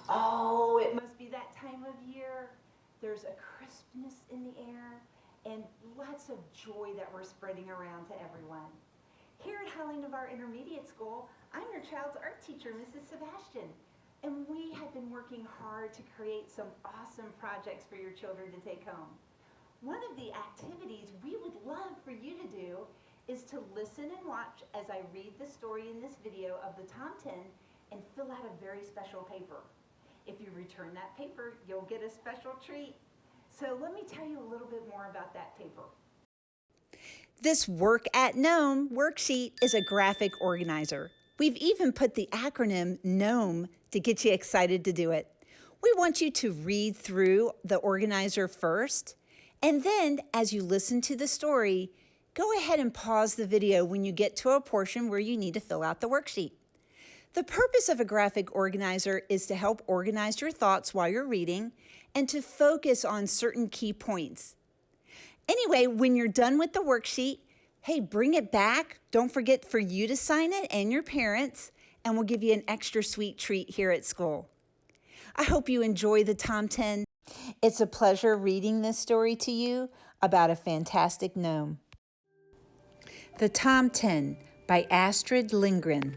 Oh, it must be that time of year. There's a crispness in the air and lots of joy that we're spreading around to everyone. Here at Highland of our Intermediate School, I'm your child's art teacher, Mrs. Sebastian, and we have been working hard to create some awesome projects for your children to take home. One of the activities we would love for you to do is to listen and watch as I read the story in this video of the Tomten and fill out a very special paper. If you return that paper, you'll get a special treat. So let me tell you a little bit more about that paper. This Work at Gnome worksheet is a graphic organizer. We've even put the acronym GNOME to get you excited to do it. We want you to read through the organizer first, and then as you listen to the story, go ahead and pause the video when you get to a portion where you need to fill out the worksheet. The purpose of a graphic organizer is to help organize your thoughts while you're reading and to focus on certain key points. Anyway, when you're done with the worksheet, hey, bring it back. Don't forget for you to sign it and your parents, and we'll give you an extra sweet treat here at school. I hope you enjoy the Tomten. It's a pleasure reading this story to you about a fantastic gnome. The Tomten by Astrid Lindgren.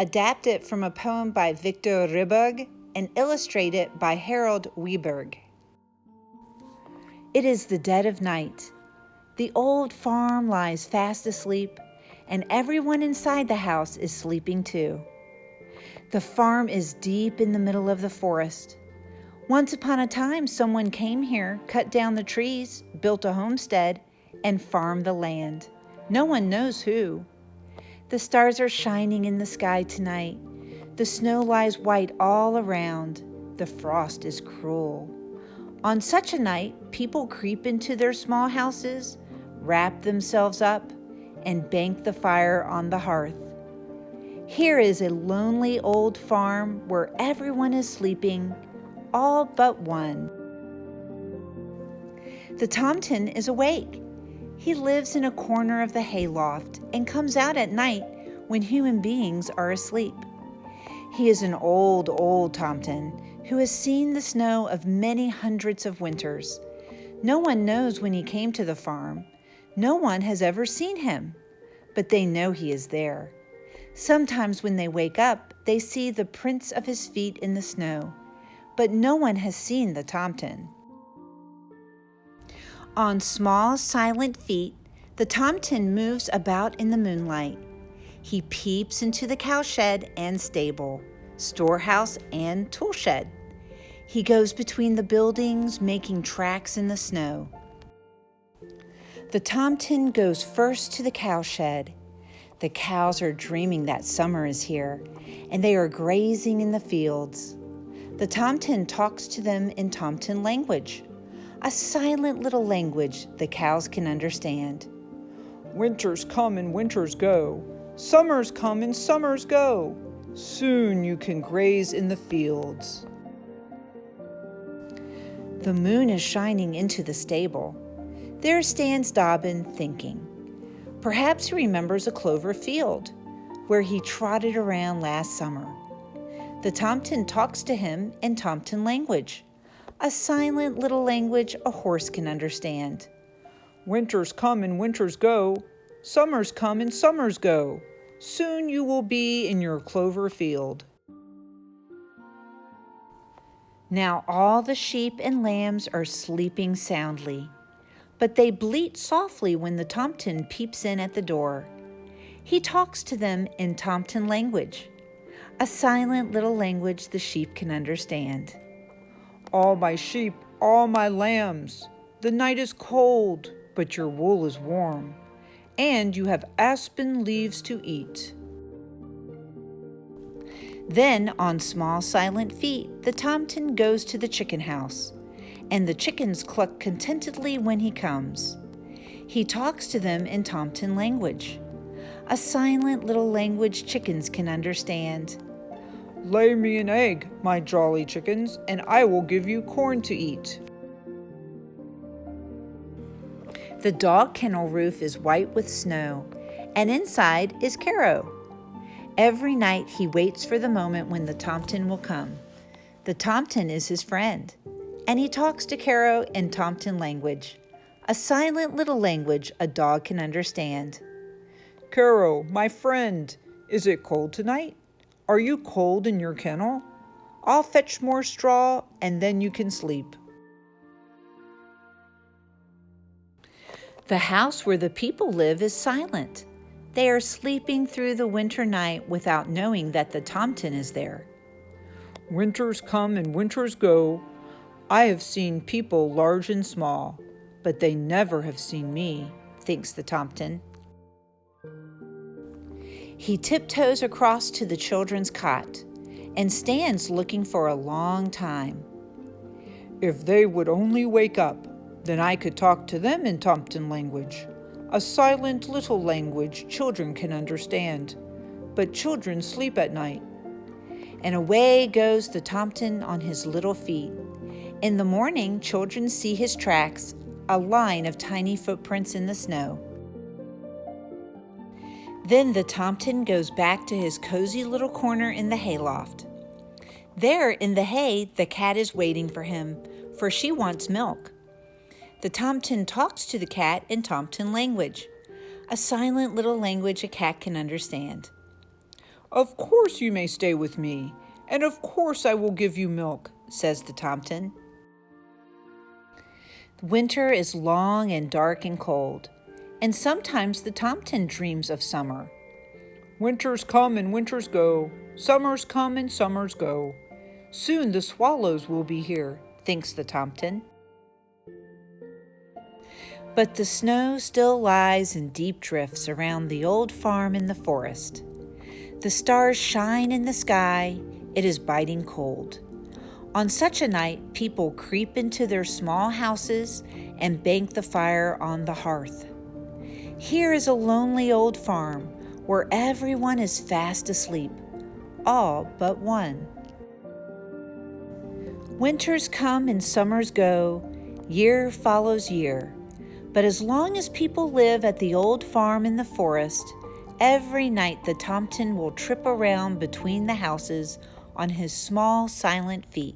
Adapted from a poem by Victor Ribberg and illustrated by Harold Weberg. It is the dead of night. The old farm lies fast asleep, and everyone inside the house is sleeping too. The farm is deep in the middle of the forest. Once upon a time, someone came here, cut down the trees, built a homestead, and farmed the land. No one knows who. The stars are shining in the sky tonight. The snow lies white all around. The frost is cruel. On such a night, people creep into their small houses, wrap themselves up, and bank the fire on the hearth. Here is a lonely old farm where everyone is sleeping, all but one. The Tomten is awake. He lives in a corner of the hayloft and comes out at night when human beings are asleep. He is an old Tomten who has seen the snow of many hundreds of winters. No one knows when he came to the farm. No one has ever seen him, but they know he is there. Sometimes when they wake up, they see the prints of his feet in the snow, but no one has seen the Tomten. On small, silent feet, the Tomten moves about in the moonlight. He peeps into the cowshed and stable, storehouse and toolshed. He goes between the buildings, making tracks in the snow. The Tomten goes first to the cowshed. The cows are dreaming that summer is here, and they are grazing in the fields. The Tomten talks to them in Tomten language, a silent little language the cows can understand. Winters come and winters go. Summers come and summers go. Soon you can graze in the fields. The moon is shining into the stable. There stands Dobbin thinking. Perhaps he remembers a clover field where he trotted around last summer. The Tomten talks to him in Tomten language, a silent little language a horse can understand. Winters come and winters go. Summers come and summers go. Soon you will be in your clover field. Now all the sheep and lambs are sleeping soundly, but they bleat softly when the Tomten peeps in at the door. He talks to them in Tomten language, a silent little language the sheep can understand. All my sheep, all my lambs, the night is cold, but your wool is warm, and you have aspen leaves to eat. Then, on small silent feet, the Tomten goes to the chicken house, and the chickens cluck contentedly when he comes. He talks to them in Tomten language, a silent little language chickens can understand. Lay me an egg, my jolly chickens, and I will give you corn to eat. The dog kennel roof is white with snow, and inside is Caro. Every night he waits for the moment when the Tomten will come. The Tomten is his friend, and he talks to Caro in Tomten language, a silent little language a dog can understand. Caro, my friend, is it cold tonight? Are you cold in your kennel? I'll fetch more straw and then you can sleep. The house where the people live is silent. They are sleeping through the winter night without knowing that the Tomten is there. Winters come and winters go. I have seen people large and small, but they never have seen me, thinks the Tomten. He tiptoes across to the children's cot and stands looking for a long time. If they would only wake up, then I could talk to them in Tomten language, a silent little language children can understand, but children sleep at night. And away goes the Tomten on his little feet. In the morning, children see his tracks, a line of tiny footprints in the snow. Then the Tomten goes back to his cozy little corner in the hayloft. There in the hay, the cat is waiting for him, for she wants milk. The Tomten talks to the cat in Tomten language, a silent little language a cat can understand. Of course you may stay with me, and of course I will give you milk, says the Tomten. Winter is long and dark and cold, and sometimes the Tomten dreams of summer. Winters come and winters go, summers come and summers go. Soon the swallows will be here, thinks the Tomten. But the snow still lies in deep drifts around the old farm in the forest. The stars shine in the sky. It is biting cold. On such a night, people creep into their small houses and bank the fire on the hearth. Here is a lonely old farm where everyone is fast asleep, all but one. Winters come and summers go, year follows year. But as long as people live at the old farm in the forest, every night the Tomten will trip around between the houses on his small, silent feet.